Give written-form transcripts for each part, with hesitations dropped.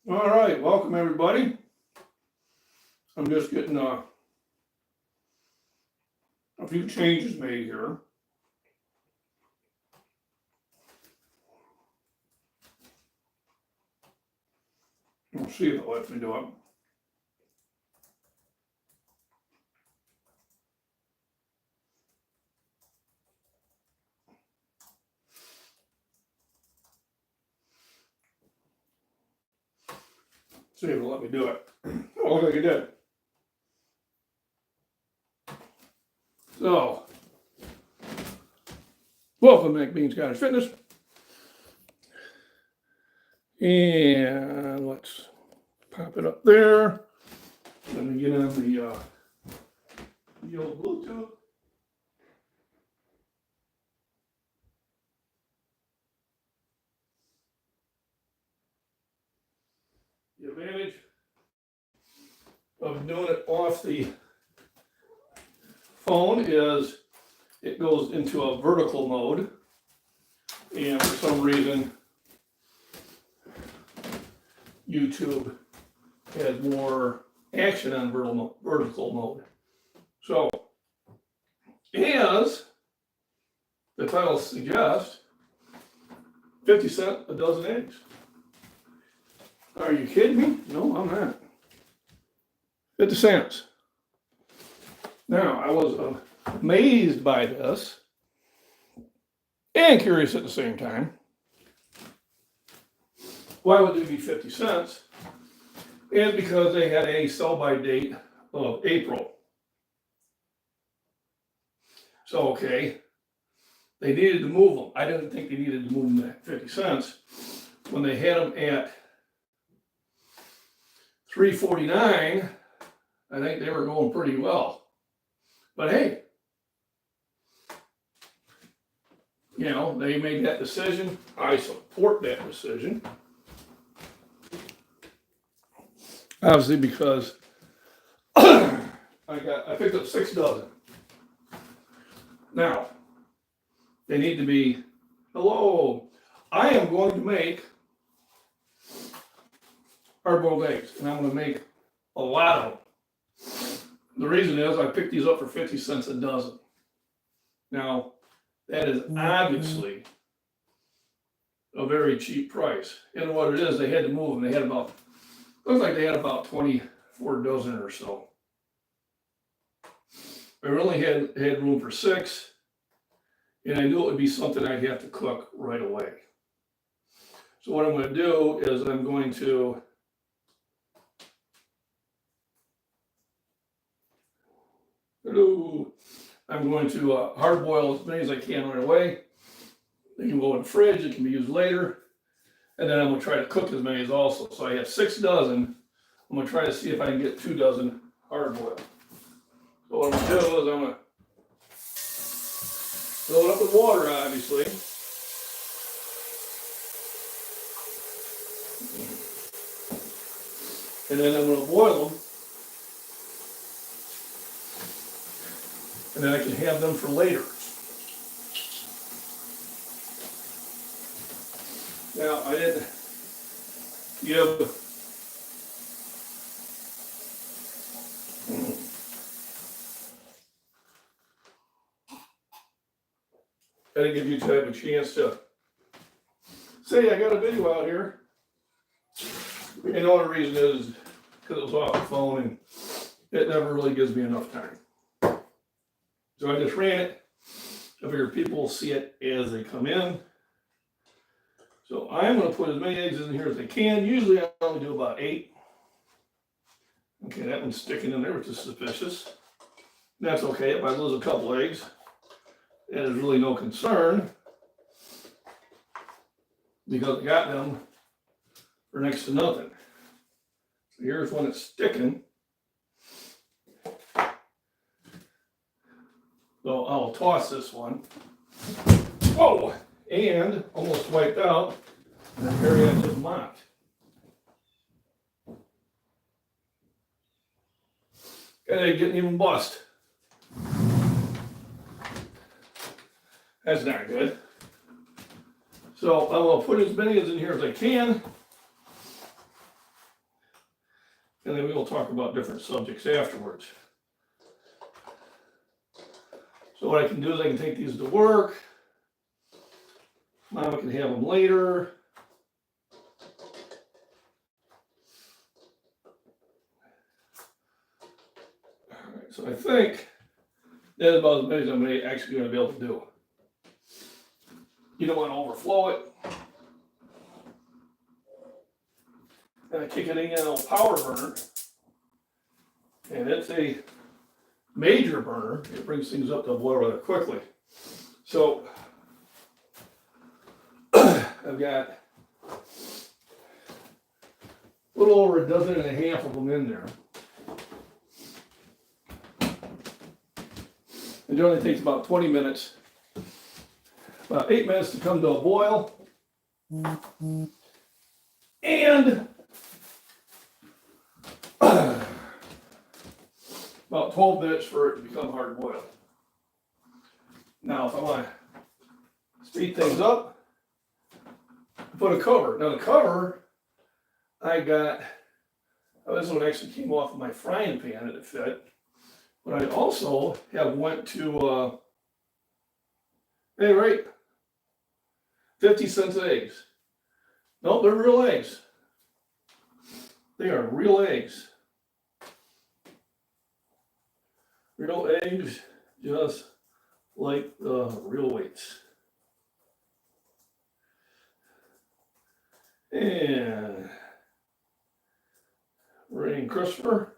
All right, welcome everybody. I'm just getting a few changes made here. We'll see if it lets me do it. See if it'll let me do it. Oh, look like it did. So, welcome back, Bean Scottish Fitness. And let's pop it up there. Let me get on the old Bluetooth. The advantage of doing it off the phone is it goes into a vertical mode, and for some reason YouTube has more action on vertical mode. So, as the title suggests, 50 cents a dozen eggs. Are you kidding me? No, I'm not. 50 cents. Now, I was amazed by this and curious at the same time. Why would it be 50 cents? And because they had a sell-by date of April. So, okay, they needed to move them. I didn't think they needed to move them at 50 cents. When they had them at $3.49, I think they were going pretty well. But hey, you know, they made that decision. I support that decision. Obviously, because I picked up 6 dozen. Now, they need to be, hello, I am going to make hard-boiled eggs, and I'm going to make a lot of them. The reason is I picked these up for 50 cents a dozen. Now, that is obviously a very cheap price. And what it is, they had to move them. They had about, looks like they had about 24 dozen or so. I only had room for 6, and I knew it would be something I'd have to cook right away. So what I'm going to do is I'm going to hard boil as many as I can right away. They can go in the fridge, it can be used later. And then I'm going to try to cook as many as also. So I have 6 dozen. I'm going to try to see if I can get 2 dozen hard boiled. So what I'm going to do is I'm going to fill it up with water, obviously. And then I'm going to boil them. And then I can have them for later. Now, I didn't give you type a chance to say I got a video out here. And the only reason is because it was off the phone and it never really gives me enough time. So I just ran it. I figure people will see it as they come in. So I'm going to put as many eggs in here as I can. Usually I only do about 8. Okay, that one's sticking in there, which is suspicious. That's okay. If I lose a couple eggs, that is really no concern, because I got them for next to nothing. So here's one that's sticking. So I'll toss this one. Whoa! And almost wiped out that area I just mopped. And they didn't even bust. That's not good. So I'm going to put as many as in here as I can. and then we'll talk about different subjects afterwards. So what I can do is I can take these to work. Mama can have them later. All right, so I think that's about as many as I'm actually going to be able to do. You don't want to overflow it. And I kick it in a power burner. And it's a major burner. It brings things up to boil rather quickly. So I've got a little over 12.5 of them in there. It generally takes about 20 minutes, about 8 minutes to come to a boil. And about 12 minutes for it to become hard boiled. Now, if I want to speed things up, put a cover. Now, the cover, this one actually came off of my frying pan and it fit. But I also have went to, hey, right, 50 cents eggs. No, they're real eggs. They are real eggs. Real eggs, just like the real weights. And Ray and Christopher,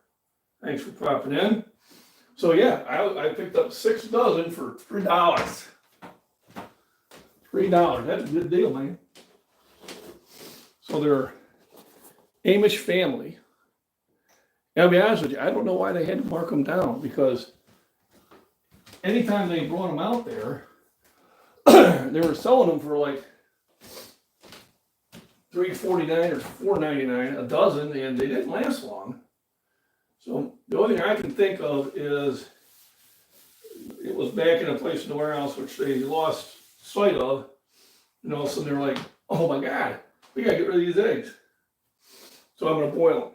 thanks for popping in. So yeah, I picked up 6 dozen for $3. $3, that's a good deal, man. So they're Amish family. And I'll be honest with you, I don't know why they had to mark them down, because anytime they brought them out there, they were selling them for like $3.49 or $4.99 a dozen, and they didn't last long. So the only thing I can think of is it was back in a place in the warehouse which they lost sight of, and all of a sudden they were like, oh my God, we gotta get rid of these eggs. So I'm gonna boil them.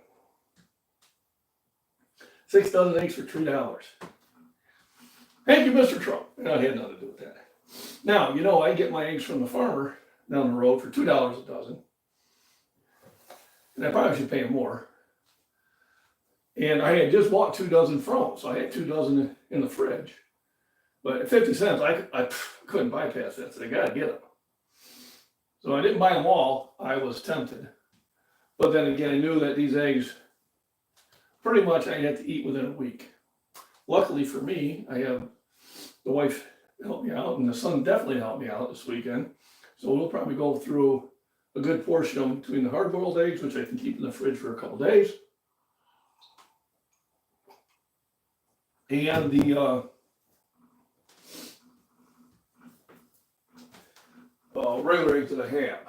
6 dozen eggs for $3. Thank you, Mr. Trump. I had nothing to do with that. Now, you know, I get my eggs from the farmer down the road for $2 a dozen. And I probably should pay him more. And I had just bought 2 dozen from him, so I had 2 dozen in the fridge. But at 50 cents, I couldn't bypass that, so I gotta get them. So I didn't buy them all. I was tempted. But then again, I knew that these eggs, pretty much I had to eat within a week. Luckily for me, I have the wife help me out, and the son definitely helped me out this weekend. So we'll probably go through a good portion of them between the hard-boiled eggs, which I can keep in the fridge for a couple days, and the regular eggs that I have.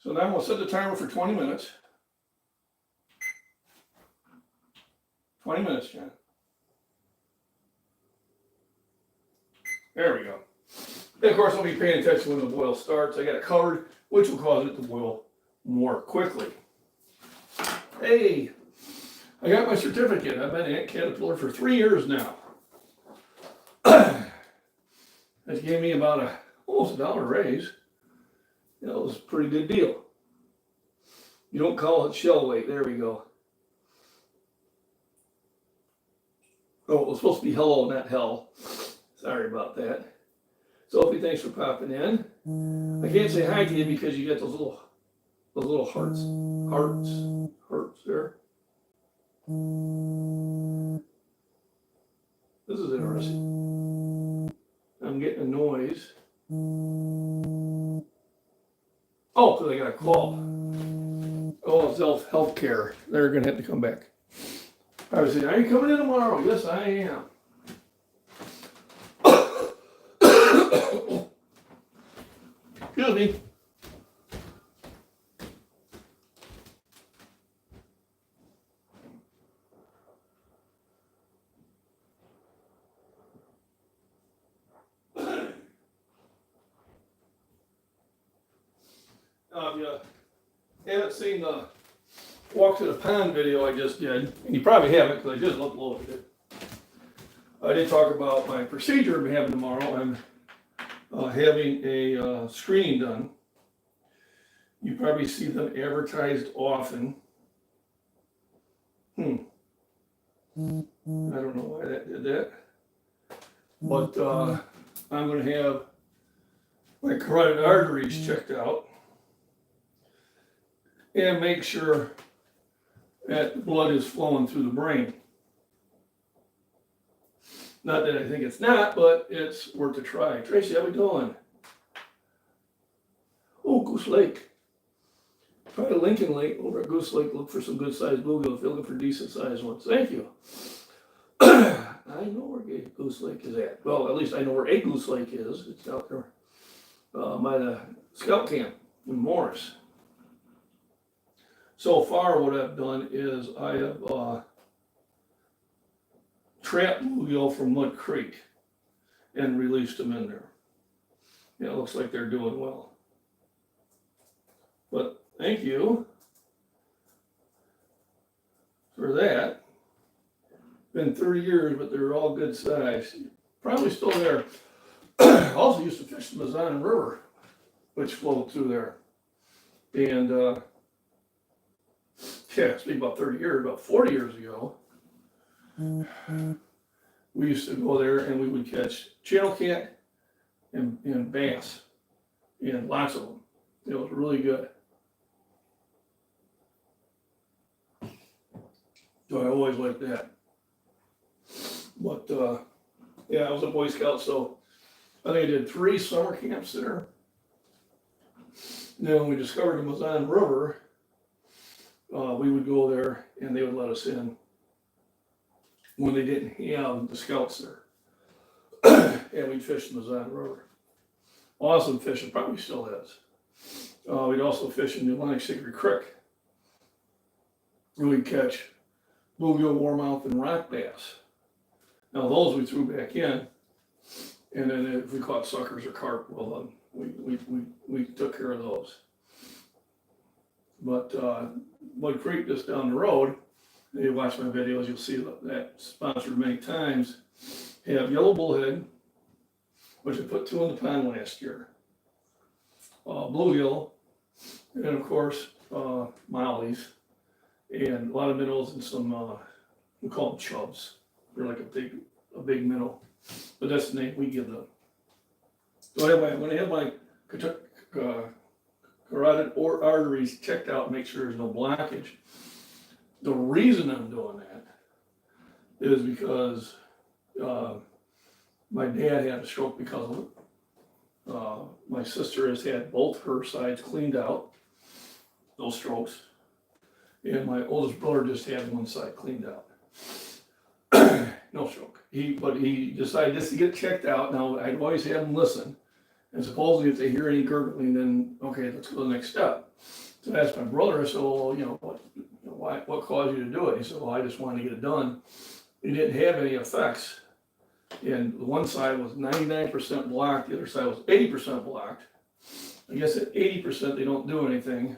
So now we'll set the timer for 20 minutes. 20 minutes, Jen. There we go. And of course, I'll be paying attention when the boil starts. I got it covered, which will cause it to boil more quickly. Hey, I got my certificate. I've been at Caterpillar for 3 years now. That gave me about almost $1 raise. You know, it was a pretty good deal. You don't call it shell weight. There we go. Oh, it was supposed to be hello, not hell. Sorry about that. Sophie, thanks for popping in. I can't say hi to you because you got those little hearts there. This is interesting. I'm getting a noise. Oh, because I got a call. Oh, self-healthcare. They're going to have to come back. I was saying, are you coming in tomorrow? Yes, I am. Excuse me. If you haven't seen the walk to the pond video I just did, and you probably haven't because I just uploaded it. I did talk about my procedure I'm having tomorrow. I'm having a screening done. You probably see them advertised often. I don't know why that did that. But I'm going to have my carotid arteries checked out and make sure that the blood is flowing through the brain. Not that I think it's not, but it's worth a try. Tracy, how we doing? Oh, Goose Lake. Try to Lincoln Lake over at Goose Lake. Look for some good sized bluegill if you're looking for decent sized ones. Thank you. I know where Goose Lake is at. Well, at least I know where a Goose Lake is. It's out there by the scout camp in Morris. So far, what I've done is I have trapped bluegill from Mud Creek and released them in there. Yeah, it looks like they're doing well. But thank you for that. Been 30 years, but they're all good size. Probably still there. Also used to fish the Mazon River, which flowed through there. And yeah, speaking about 30 years, about 40 years ago, we used to go there and we would catch channel cat and bass, and lots of them. It was really good. So I always liked that. But yeah, I was a Boy Scout, so I think I did 3 summer camps there. And then when we discovered the Mazon River, we would go there and they would let us in when they didn't have the scouts there. And we'd fish the Mazon River. Awesome fishing, probably still is. We'd also fish in the Atlantic Hickory Creek. And we'd catch bluegill, warmouth, and rock bass. Now those we threw back in, and then if we caught suckers or carp, well, we took care of those. But Mud Creek, just down the road, if you watch my videos, you'll see that sponsored many times, have yellow bullhead, which I put 2 in the pond last year, bluegill, and of course mollies, and a lot of minnows and some we call them chubs. They're like a big minnow, but that's the name we give them. So anyway, I'm going to have my carotid arteries checked out and make sure there's no blockage. The reason I'm doing that is because my dad had a stroke because of it. My sister has had both her sides cleaned out, those strokes, and my oldest brother just had one side cleaned out. No stroke. But he decided just to get checked out. Now, I'd always have him listen. And supposedly if they hear any gurgling, then, okay, let's go to the next step. So I asked my brother, I said, well, you know, what caused you to do it? He said, well, I just wanted to get it done. He didn't have any effects. And the one side was 99% blocked. The other side was 80% blocked. I guess at 80% they don't do anything.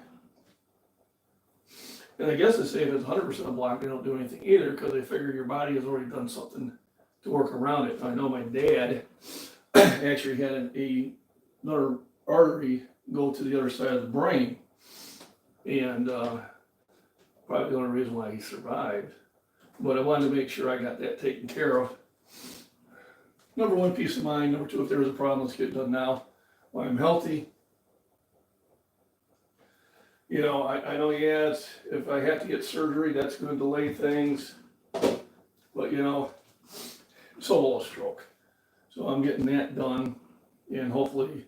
And I guess they say if it's 100% blocked, they don't do anything either because they figure your body has already done something to work around it. I know my dad actually had another artery go to the other side of the brain. And probably the only reason why he survived. But I wanted to make sure I got that taken care of. Number 1, peace of mind. Number 2, if there was a problem, let's get it done now while I'm healthy. You know, I know, yes, if I have to get surgery, that's going to delay things. But, you know, so a stroke. So I'm getting that done. And hopefully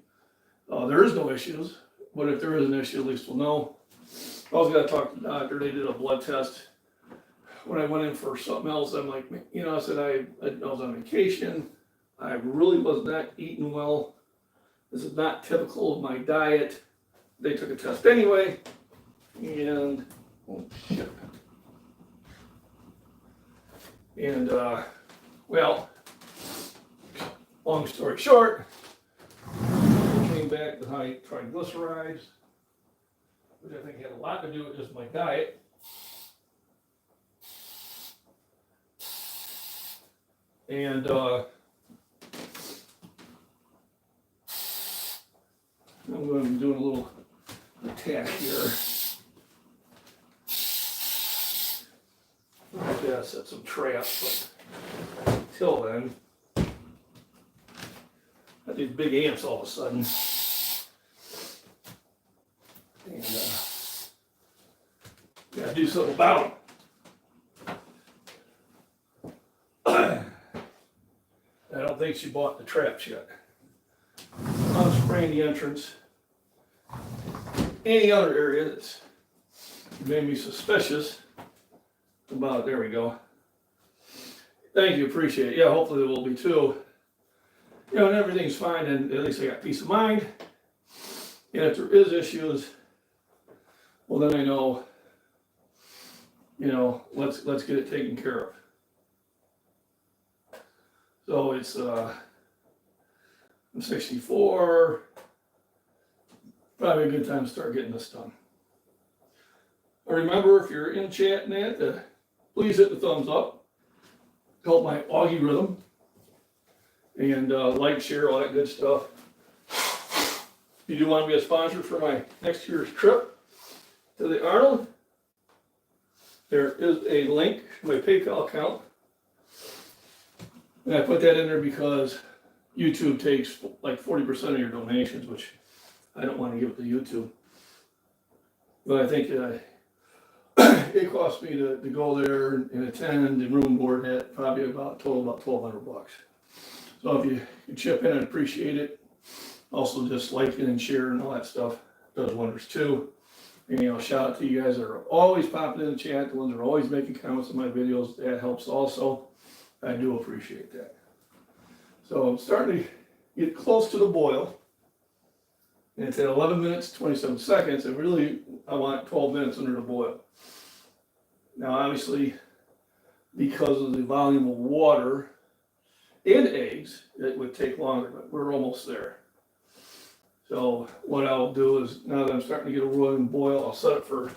there is no issues. But if there is an issue, at least we'll know. I also got to talk to the doctor. They did a blood test. When I went in for something else, I'm like, you know, I said I was on vacation. I really was not eating well. This is not typical of my diet. They took a test anyway, and oh shit. And well, long story short, I came back with high triglycerides, which I think had a lot to do with just my diet. And I'm going to be doing a little attack here. I've got to set some traps, but until then, got these big ants all of a sudden. And gotta do something about them. I don't think she bought the traps yet. I'm spraying the entrance. Any other area that's made me suspicious about, there we go. Thank you, appreciate it. Yeah, hopefully there will be too. You know, and everything's fine, and at least I got peace of mind. And if there is issues, well then I know, you know, let's get it taken care of. So it's I'm 64. Probably a good time to start getting this done. Remember, if you're in chat and that, please hit the thumbs up. Help my Augie rhythm. And like, share, all that good stuff. If you do want to be a sponsor for my next year's trip to the Arnold, there is a link to my PayPal account. And I put that in there because YouTube takes like 40% of your donations, which I don't want to give it to YouTube. But I think it cost me to go there and attend and room board at probably about $1,200. So if you chip in, I'd appreciate it. Also, just liking and sharing and all that stuff does wonders too. And you know, shout out to you guys that are always popping in the chat, the ones that are always making comments on my videos. That helps also. I do appreciate that. So I'm starting to get close to the boil. And it's at 11 minutes, 27 seconds. And really, I want 12 minutes under the boil. Now, obviously, because of the volume of water and eggs, it would take longer, but we're almost there. So what I'll do is, now that I'm starting to get a rolling boil, I'll set it for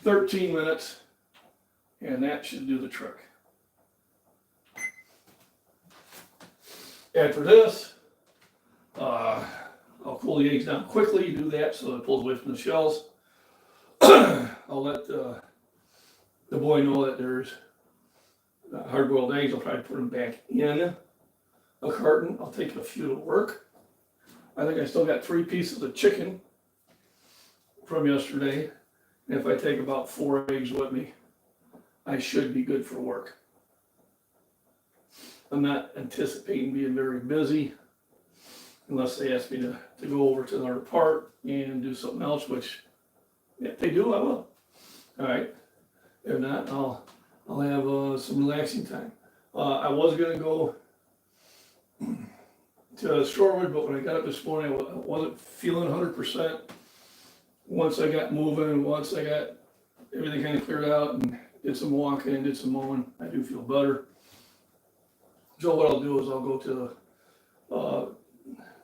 13 minutes, and that should do the trick. After this, I'll cool the eggs down quickly. Do that so it pulls away from the shells. I'll let the boy know that there's hard-boiled eggs. I'll try to put them back in a carton. I'll take a few to work. I think I still got 3 pieces of chicken from yesterday. And if I take about 4 eggs with me, I should be good for work. I'm not anticipating being very busy unless they ask me to go over to another part and do something else, which if they do, I will. All right. If not, I'll have some relaxing time. I was going to go to Shorewood, but when I got up this morning, I wasn't feeling 100%. Once I got moving, once I got everything kind of cleared out and did some walking and did some mowing, I do feel better. So what I'll do is I'll go to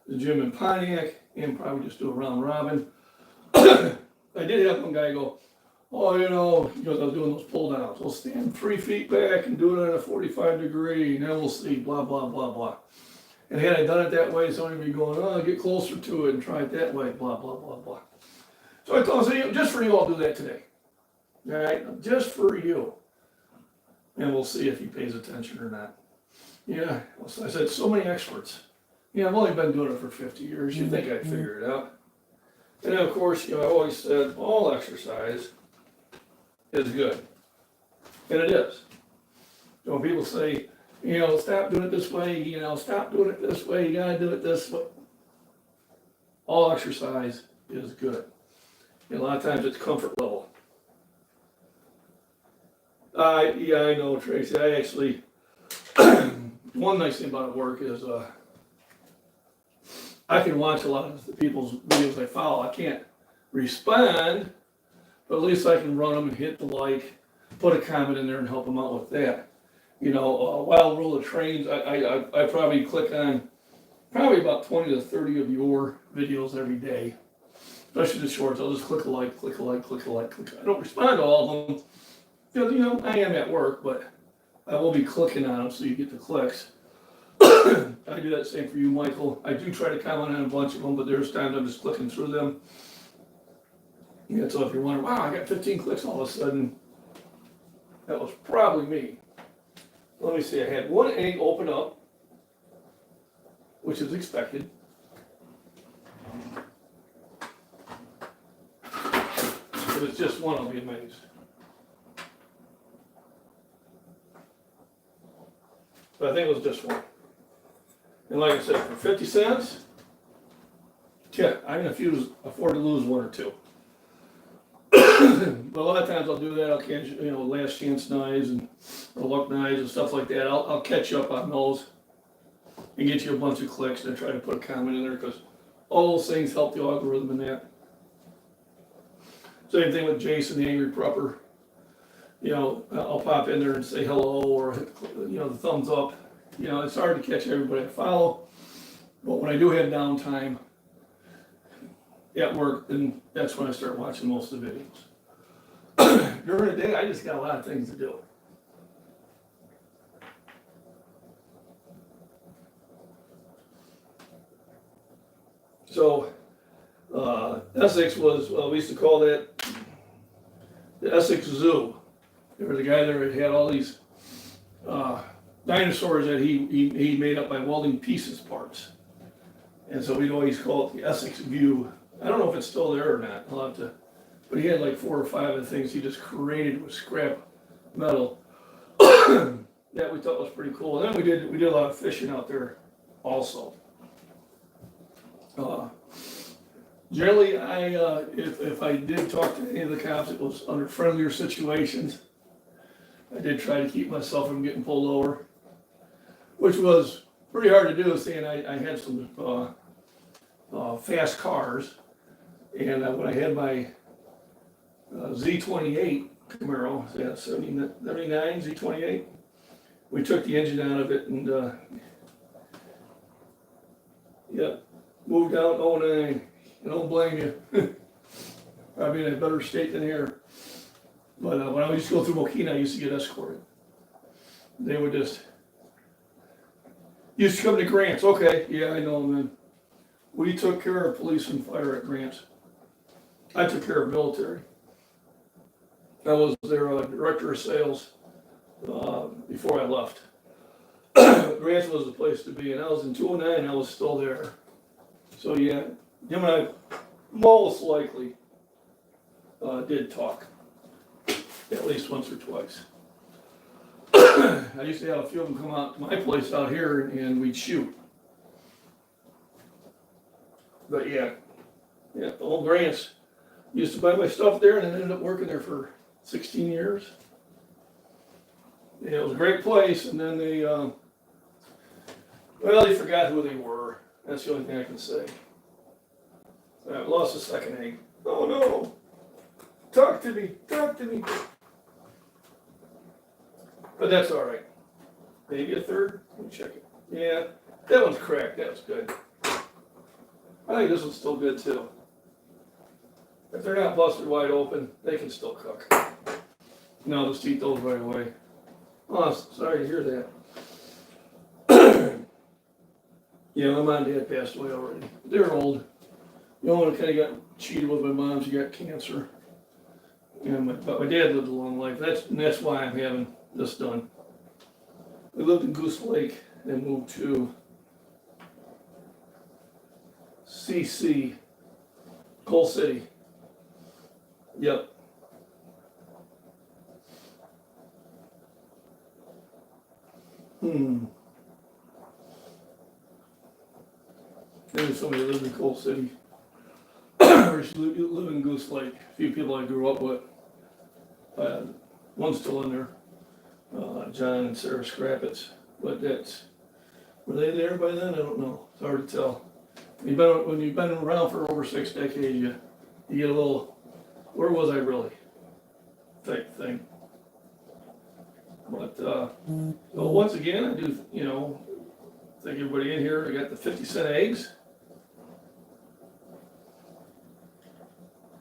the gym in Pontiac and probably just do a round robin. I did have one guy go, oh, you know, because I was doing those pull downs, we'll stand 3 feet back and do it at a 45 degree, and then we'll see, blah, blah, blah, blah. And had I done it that way, somebody would be going, oh, get closer to it and try it that way, blah, blah, blah, blah. So I told him, just for you, I'll do that today. All right, just for you. And we'll see if he pays attention or not. Yeah, I said, so many experts. Yeah, I've only been doing it for 50 years. You'd think I'd figure it out. And then, of course, you know, I always said all exercise is good. And it is. So when people say, you know, stop doing it this way, you know, stop doing it this way, you gotta do it this way. All exercise is good. And a lot of times it's comfort level. Yeah, I know, Tracy. I actually, one nice thing about work is I can watch a lot of the people's videos I follow. I can't respond, but at least I can run them and hit the like, put a comment in there and help them out with that. You know, Wild Roll of Trains, I probably click on probably about 20 to 30 of your videos every day, especially the shorts. I'll just click a like, click a like, click a like, click. I don't respond to all of them because, you know, I am at work, but I will be clicking on them so you get the clicks. I do that same for you, Michael. I do try to comment on a bunch of them, but there's times I'm just clicking through them. Yeah, so if you're wondering, wow, I got 15 clicks all of a sudden, that was probably me. Let me see, I had one egg open up, which is expected. If it's just one, I'll be amazed. But I think it was just one. And like I said, for 50 cents, yeah, I can afford to lose one or two. But a lot of times I'll do that. I'll catch, last chance knives and or luck knives and stuff like that. I'll catch up on those and get you a bunch of clicks and try to put a comment in there because all those things help the algorithm in that. Same thing with Jason, the Angry Prepper. I'll pop in there and say hello or the thumbs up. It's hard to catch everybody I follow, but when I do have downtime at work, then that's when I start watching most of the videos. During the day, I just got a lot of things to do. So, Essex was, we used to call that the Essex Zoo. There was a guy there that had all these dinosaurs that he made up by welding pieces parts. And so we'd always call it the Essex View. I don't know if it's still there or not. I'll have to, but he had like 4 or 5 of the things he just created with scrap metal that we thought was pretty cool. And then we did a lot of fishing out there also. Generally, if I did talk to any of the cops, it was under friendlier situations. I did try to keep myself from getting pulled over, which was pretty hard to do, seeing I had some fast cars. And when I had my Z28 Camaro, 79 Z28, we took the engine out of it and moved out 09. I don't blame you. Probably in a better state than here. But when I used to go through Mokina, I used to get escorted. They would just used to come to Grants. Okay, yeah, I know, man. We took care of police and fire at Grants. I took care of military. I was their director of sales before I left. Grants was the place to be, and I was in 209. I was still there. So yeah, him and I most likely did talk at least once or twice. I used to have a few of them come out to my place out here and we'd shoot. But yeah, the old Grants used to buy my stuff there and I ended up working there for 16 years. Yeah, it was a great place, and then they forgot who they were. That's the only thing I can say. I lost a second egg. Oh no! Talk to me. But that's all right. Maybe a third. Let me check it. Yeah, that one's cracked. That was good. I think this one's still good too. If they're not busted wide open, they can still cook. No, let's eat those right away. Oh, sorry to hear that. Yeah, my mom and dad passed away already. They're old. The only one kind of got cheated with my mom. She got cancer. But my dad lived a long life. That's why I'm having this done. We lived in Goose Lake and moved to CC, Coal City. Yep. Maybe somebody lived in Coal City. Or she lived in Goose Lake. A few people I grew up with. One's still in there. John and Sarah Scrappets. But were they there by then? I don't know. It's hard to tell. When you've been around for over 6 decades, you get a little, where was I really? Type thing. But once again, I do, thank everybody in here. I got the 50-cent eggs.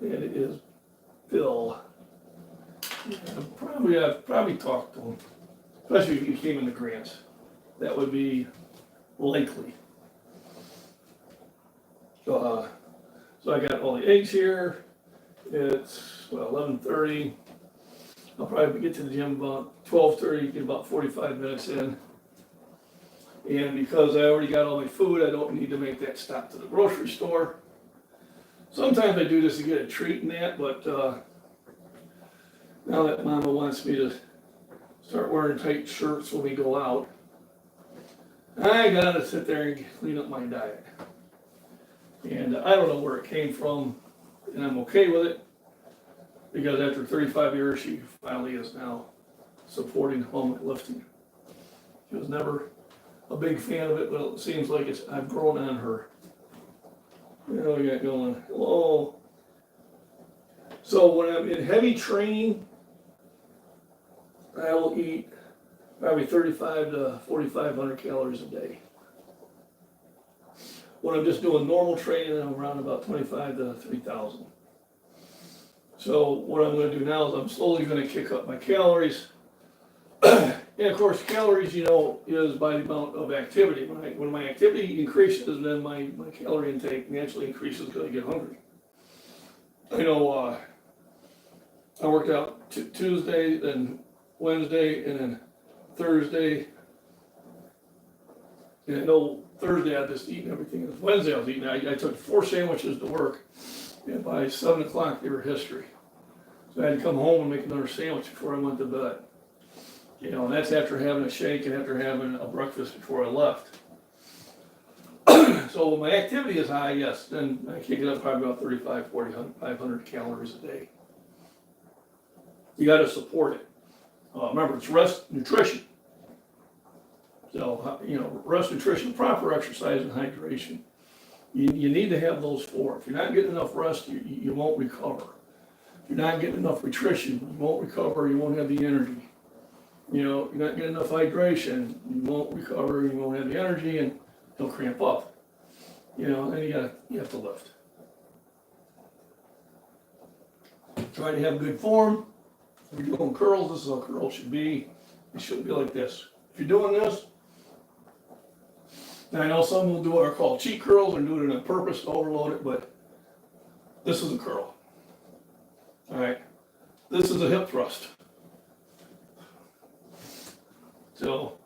And it is Bill. I've probably talked to him, especially if he came in the Grants. That would be likely. So I got all the eggs here. It's 11:30. I'll probably get to the gym about 12:30, get about 45 minutes in. And because I already got all my food, I don't need to make that stop to the grocery store. Sometimes I do this to get a treat and that, but now that Mama wants me to start wearing tight shirts when we go out, I gotta sit there and clean up my diet. And I don't know where it came from, and I'm okay with it, because after 35 years, she finally is now supporting home lifting. She was never a big fan of it, but it seems like I've grown on her. You know, we got going, hello. So when I'm in heavy training, I will eat probably 35 to 4,500 calories a day. When I'm just doing normal training, I'm around about 25 to 3,000. So what I'm going to do now is I'm slowly going to kick up my calories. And of course, calories, you know, is by the amount of activity. When my activity increases, then my calorie intake naturally increases because I get hungry. I know I worked out Tuesday, then Wednesday, and then Thursday. And I know Thursday I just eaten everything. Wednesday I was eating. I took 4 sandwiches to work, and by 7 o'clock they were history. So I had to come home and make another sandwich before I went to bed. You know, and that's after having a shake and after having a breakfast before I left. So when my activity is high, yes, then I kick it up probably about 35, 40, 500 calories a day. You got to support it. Remember, it's rest, nutrition. So, you know, rest, nutrition, proper exercise, and hydration. You need to have those 4. If you're not getting enough rest, you won't recover. If you're not getting enough nutrition, you won't recover, you won't have the energy. You know, you're not getting enough hydration, you won't recover, you won't have the energy, and you'll cramp up. You know, and you have to lift. Try to have good form. If you're doing curls, this is how curls should be. It shouldn't be like this. If you're doing this, and I know some will do what are called cheat curls and do it on purpose to overload it, but this is a curl. All right, this is a hip thrust. So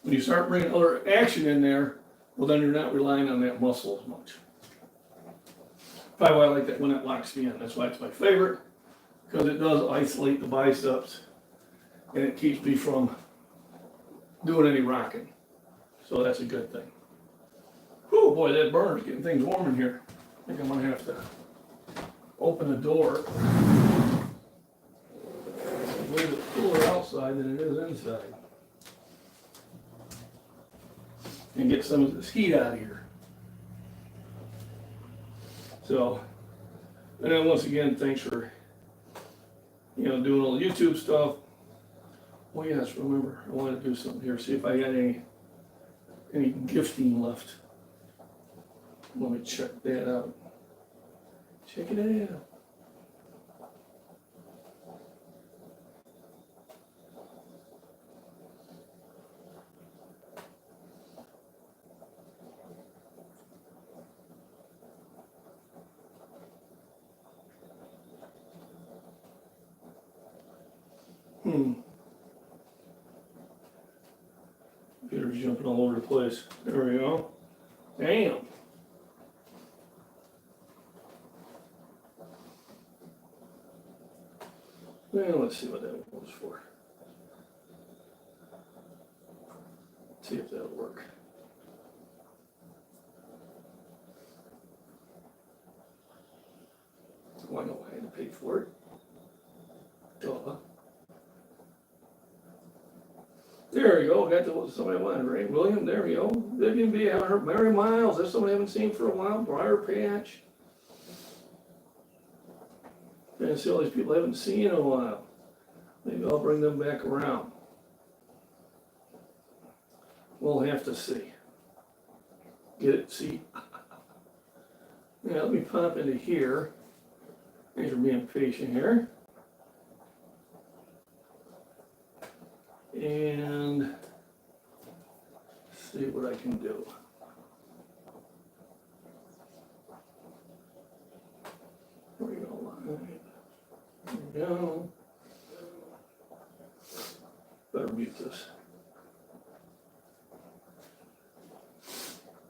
when you start bringing other action in there, well, then you're not relying on that muscle as much. Probably why I like that when it locks me in. That's why it's my favorite, because it does isolate the biceps and it keeps me from doing any rocking. So that's a good thing. Oh boy, that burns, getting things warm in here. I think I'm gonna have to open the door. It's a little bit cooler outside than it is inside. And get some of this heat out of here. So, and then once again, thanks for, you know, doing all the YouTube stuff. Oh yes, remember, I want to do something here, see if I got any gifting left. Let me check that out. Check it out. Computer's jumping all over the place. There we go. Damn. Well, let's see what that was for. See if that'll work. Well, I know I had to pay for it. Duh. There we go. Got to somebody wanted, right? William, there we go. Vivian B. Haven't heard. Mary Miles, that's somebody I haven't seen for a while. Briar Patch. Trying to see all these people I haven't seen in a while. Maybe I'll bring them back around. We'll have to see. Get it? See? Yeah, let me pop into here. Thanks for being patient here. And see what I can do. There we go. There we go. Better mute this.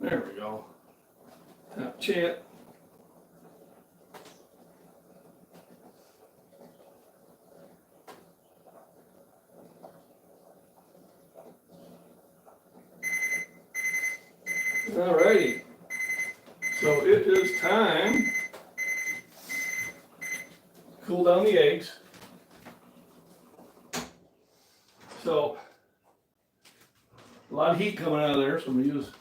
There we go. Tap chat. Alrighty. So it is time to cool down the eggs. So a lot of heat coming out of there, so I'm gonna use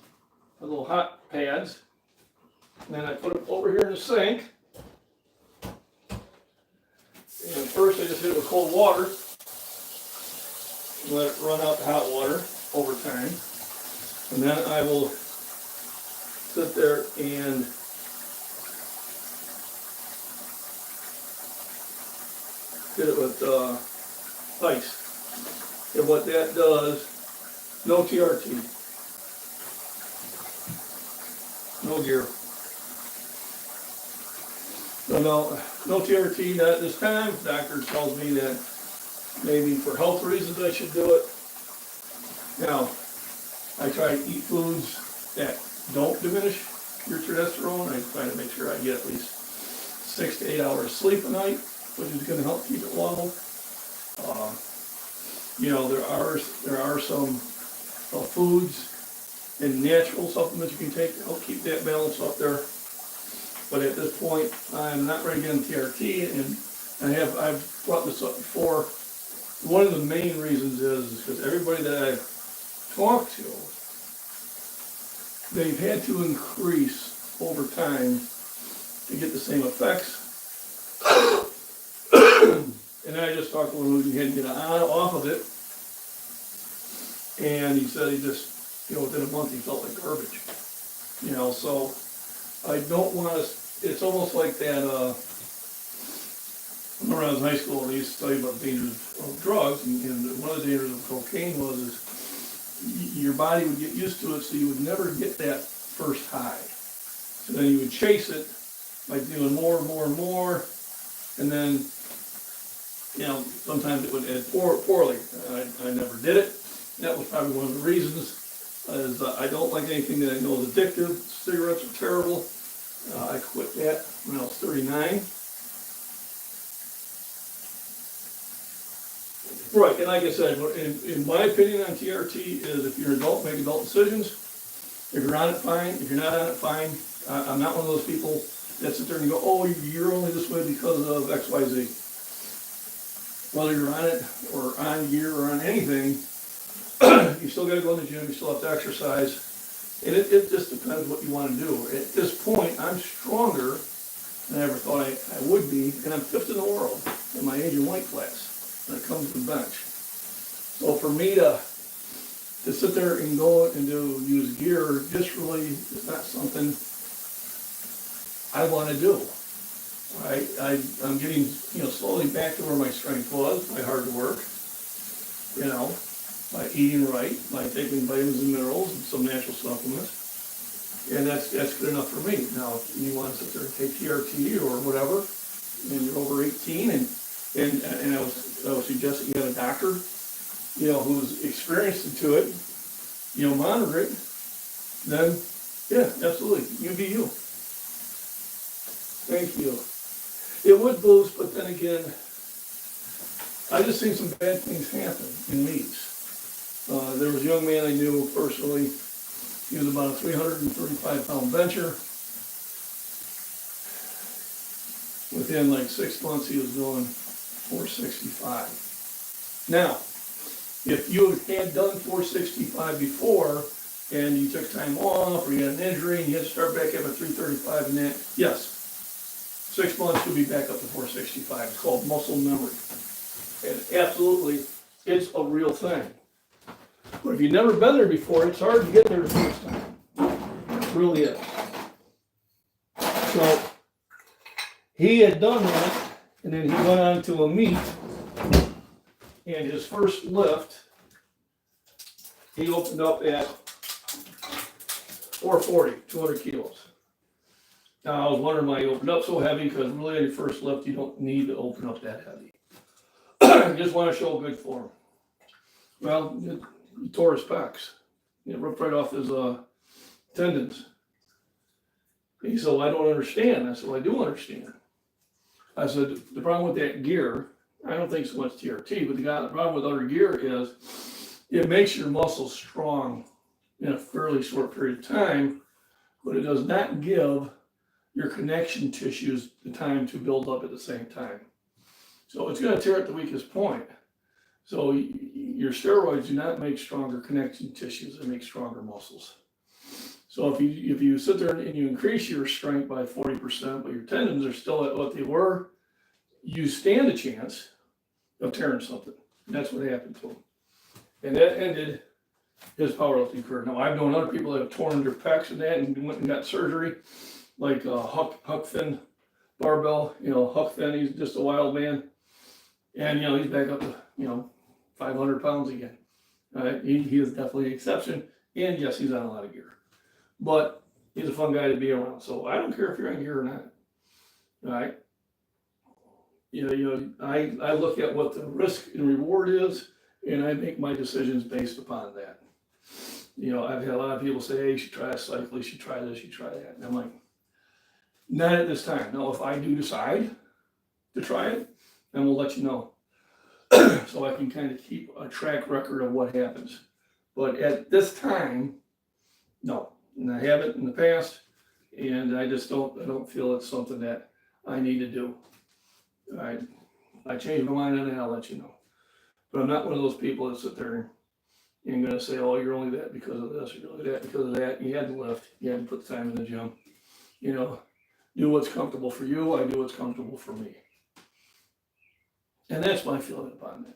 the little hot pads. And then I put it over here in the sink. And first I just hit it with cold water. And let it run out the hot water over time. And then I will sit there and hit it with ice. And what that does, no TRT, no gear. No TRT, not at this time. The doctor tells me that maybe for health reasons I should do it. Now, I try to eat foods that don't diminish your testosterone. I try to make sure I get at least 6 to 8 hours sleep a night, which is going to help keep it level. There are some foods and natural supplements you can take to help keep that balance up there. But at this point, I'm not ready to get into TRT, and I've brought this up before. One of the main reasons is because everybody that I've talked to, they've had to increase over time to get the same effects. And I just talked to one who had to get off of it, and he said he just, within a month he felt like garbage. So I don't want to, it's almost like that, when I was in high school, they used to tell you about the dangers of drugs, and one of the dangers of cocaine is your body would get used to it, so you would never get that first high. So then you would chase it by doing more and more and more, and then, sometimes it would end poorly. I never did it. That was probably one of the reasons, is I don't like anything that I know is addictive. Cigarettes are terrible. I quit that when I was 39. Right, and like I said, in my opinion on TRT is if you're an adult, make adult decisions. If you're on it, fine. If you're not on it, fine. I'm not one of those people that sit there and go, oh, you're only this way because of X, Y, Z. Whether you're on it or on gear or on anything, you still got to go in the gym, you still have to exercise. And it just depends what you want to do. At this point, I'm stronger than I ever thought I would be, and I'm fifth in the world in my age and weight class when it comes to the bench. So for me to sit there and go and use gear just really is not something I want to do. I'm getting slowly back to where my strength was, my hard work, by eating right, by taking vitamins and minerals and some natural supplements. And that's good enough for me. Now, if you want to sit there and take TRT or whatever, and you're over 18, and I would suggest that you have a doctor, who's experienced into it, monitor it, then, yeah, absolutely, you be you. Thank you. It would boost, but then again, I just seen some bad things happen in meets. There was a young man I knew personally. He was about a 335-pound bencher. Within like 6 months, he was doing 465. Now, if you had done 465 before, and you took time off, or you had an injury, and you had to start back up at 335 and that, yes, 6 months you'll be back up to 465. It's called muscle memory. And absolutely, it's a real thing. But if you've never been there before, it's hard to get there the first time. It really is. So, he had done that, and then he went on to a meet, and his first lift, he opened up at 440, 200 kilos. Now I was wondering why he opened up so heavy, because really on your first lift you don't need to open up that heavy. You just want to show good form. Well, he tore his pecs. It ripped right off his tendons. He said, well, I don't understand. I said, well, I do understand. I said, the problem with that gear, I don't think so much TRT, but the problem with other gear is it makes your muscles strong in a fairly short period of time, but it does not give your connection tissues the time to build up at the same time. So it's going to tear at the weakest point. So your steroids do not make stronger connection tissues, they make stronger muscles. So if you sit there and you increase your strength by 40%, but your tendons are still at what they were, you stand a chance of tearing something. And that's what happened to him. And that ended his powerlifting career. Now I've known other people that have torn their pecs and that and went and got surgery, like Huck Finn barbell. Huck Finn, he's just a wild man. And he's back up to 500 pounds again. He is definitely an exception. And yes, he's on a lot of gear. But he's a fun guy to be around. So I don't care if you're on gear or not. All right. I look at what the risk and reward is, and I make my decisions based upon that. I've had a lot of people say, hey, you should try a cycle, you should try this, you should try that. And I'm like, not at this time. Now, if I do decide to try it, then we'll let you know. So I can kind of keep a track record of what happens. But at this time, no. And I haven't in the past, and I don't feel it's something that I need to do. All right. If I change my mind on it, I'll let you know. But I'm not one of those people that sit there and going to say, oh, you're only that because of this, or you're only that because of that. You had to lift. You had to put the time in the gym. Do what's comfortable for you. I do what's comfortable for me. And that's my feeling upon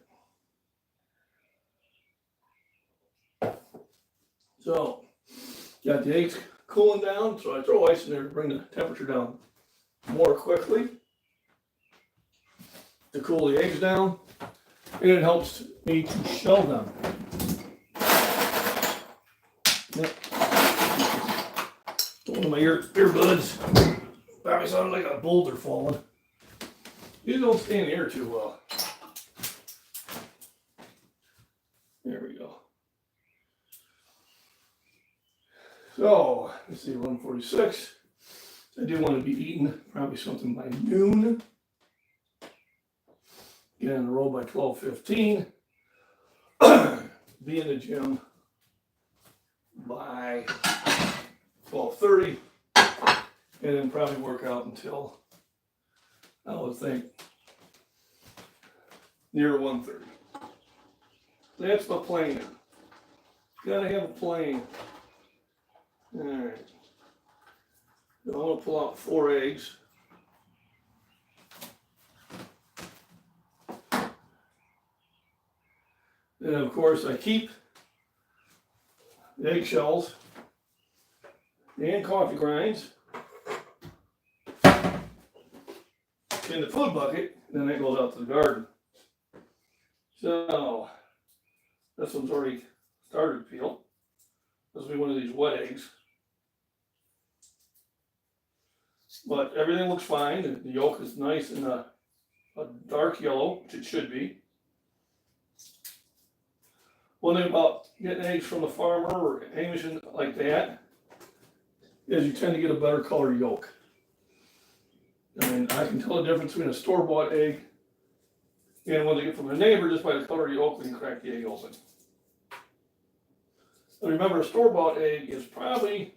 that. So, got the eggs cooling down, so I throw ice in there to bring the temperature down more quickly to cool the eggs down, and it helps me to shell them. One of my earbuds probably sounded like a boulder falling. These don't stay in the air too well. There we go. So, let's see, 1:46. I do want to be eating probably something by noon. Get on the road by 12:15. Be in the gym by 12:30. And then probably work out until, I would think, near 1:30. That's my plan. Gotta have a plan. Alright. I'm going to pull out 4 eggs. Then, of course, I keep the eggshells and coffee grinds in the food bucket, and then that goes out to the garden. So, this one's already started to peel. This will be one of these wet eggs. But everything looks fine. The yolk is nice and a dark yellow, which it should be. One thing about getting eggs from a farmer or anything like that is you tend to get a better color yolk. I mean, I can tell the difference between a store-bought egg and one they get from a neighbor just by the color of the yolk when you crack the egg open. And remember, a store-bought egg is probably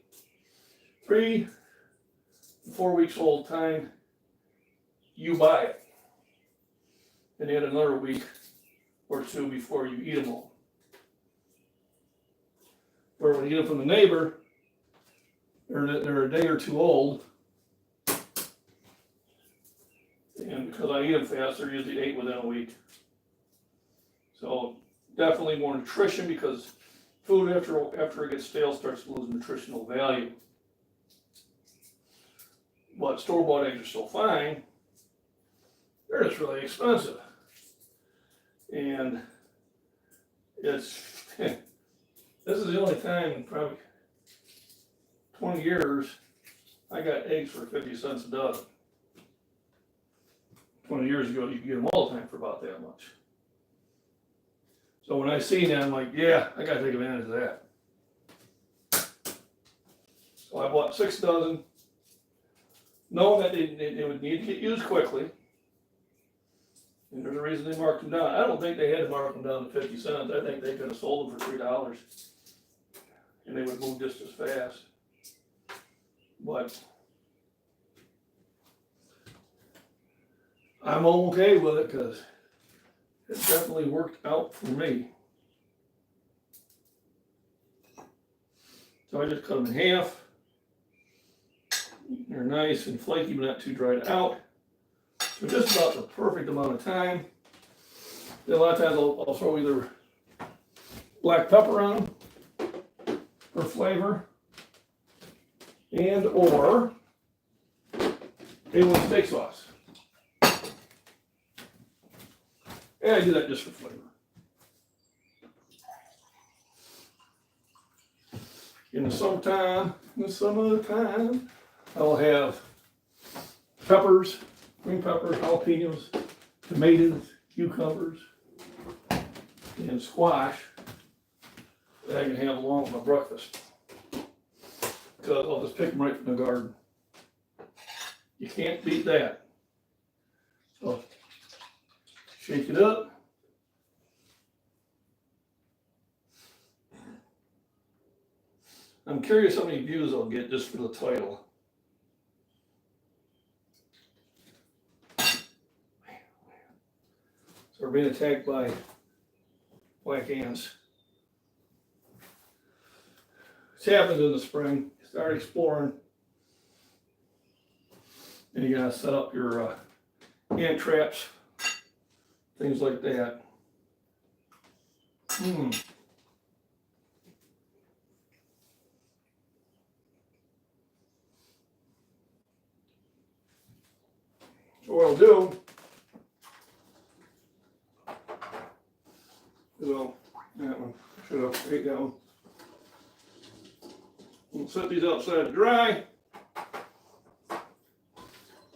3 to 4 weeks old time you buy it. And add another week or 2 before you eat them all. Where when you get them from the neighbor, they're a day or 2 old. And because I eat them fast, they're usually 8 within a week. So definitely more nutrition, because food after it gets stale starts to lose nutritional value. But store-bought eggs are still fine. They're just really expensive. And it's this is the only time probably 20 years, I got eggs for 50 cents a dozen. 20 years ago, you could get them all the time for about that much. So when I seen that, I'm like, yeah, I gotta take advantage of that. So I bought 6 dozen, knowing that they would need to get used quickly. And there's a reason they marked them down. I don't think they had to mark them down to 50 cents. I think they could have sold them for $3 and they would move just as fast. But I'm okay with it because it definitely worked out for me. So I just cut them in half. They're nice and flaky, but not too dried out. So just about the perfect amount of time. Then a lot of times I'll throw either black pepper on them for flavor, and or A1 steak sauce. And I do that just for flavor. In the summertime, I'll have peppers, green peppers, jalapenos, tomatoes, cucumbers, and squash that I can have along with my breakfast. Because I'll just pick them right from the garden. You can't beat that. So shake it up. I'm curious how many views I'll get just for the title. So we're being attacked by black ants. This happens in the spring. You start exploring, and you gotta set up your ant traps, things like that. So what I'll do is that one should have ate that one. We'll set these outside to dry.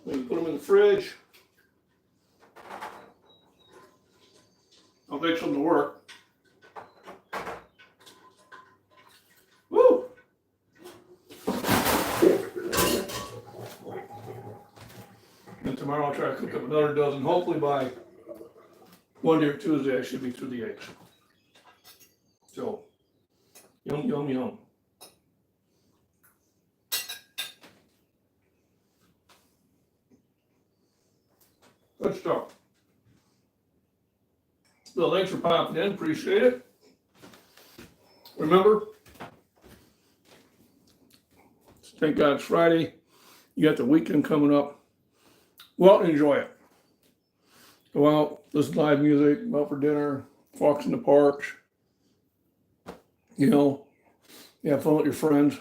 We can put them in the fridge. I'll make some to work. Woo! And tomorrow I'll try to cook up another dozen. Hopefully by Monday or Tuesday I should be through the eggs. So, yum, yum, yum. Good stuff. So thanks for popping in. Appreciate it. Remember, thank God it's Friday. You got the weekend coming up. Go out and enjoy it. Go out, listen to live music, go out for dinner, walks in the parks. You know, have fun with your friends.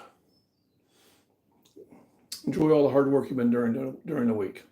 Enjoy all the hard work you've been doing during the week.